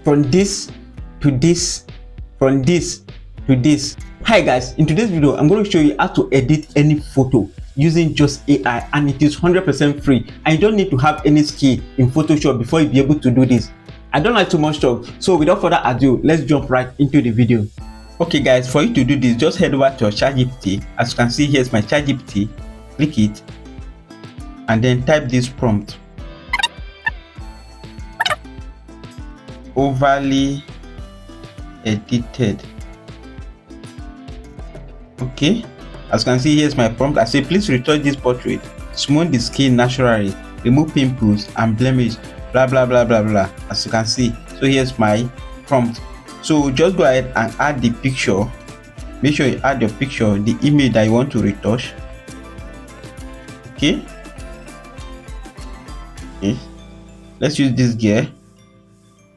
from this to this, from this to this. Hi guys, in today's video I'm going to show you how to edit any photo using just AI, and it is 100% free, and you don't need to have any skill in Photoshop before you be able to do this. I don't like too much talk, so without further ado, let's jump right into the video. Okay guys, for you to do this, just head over to your Chatgpt. As you can see, here's my Chatgpt. Click it and then type this prompt: overly edited. Okay, as you can see, here's my prompt. I say please retouch this portrait, smooth the skin naturally, remove pimples and blemish, blah blah blah blah blah. As you can see, so here's my prompt. So just go ahead and add the picture. Make sure you add your picture, the image that you want to retouch. Okay, let's use this gear.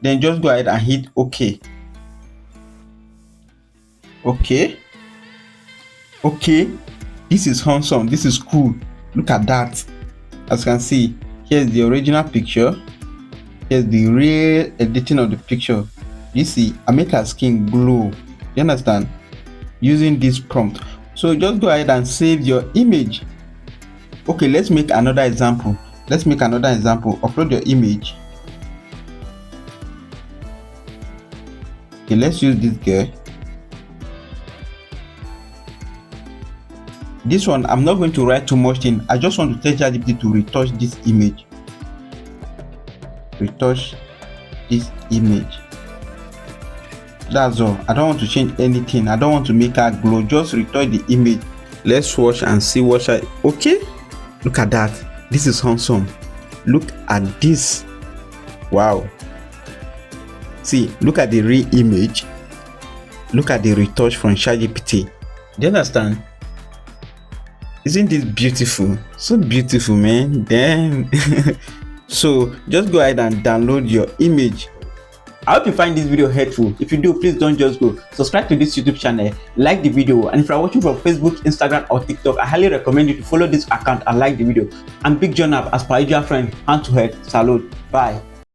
Then just go ahead and hit OK. Okay, this is handsome, this is cool. Look at that. As you can see, here's the original picture, here's the real editing of the picture. You see, I make her skin glow. You understand? Using this prompt. So just go ahead and save your image. Okay, let's make another example. Upload your image. Okay, let's use this girl. This one, I'm not going to write too much in. I just want to tell Chatgpt to retouch this image. Retouch this image. That's all. I don't want to change anything. I don't want to make her glow. Just retouch the image. Let's watch and see what I. Okay, look at that. This is handsome. Look at this. Wow. See, look at the real image. Look at the retouch from Chatgpt. Do you understand? Isn't this beautiful? So beautiful, man. Damn. So just go ahead and download your image. I hope you find this video helpful. If you do, please don't just go. Subscribe to this YouTube channel, like the video, and if you are watching from Facebook, Instagram, or TikTok, I highly recommend you to follow this account and like the video. I'm Big John, as per usual friend, hand to head. Salute. Bye.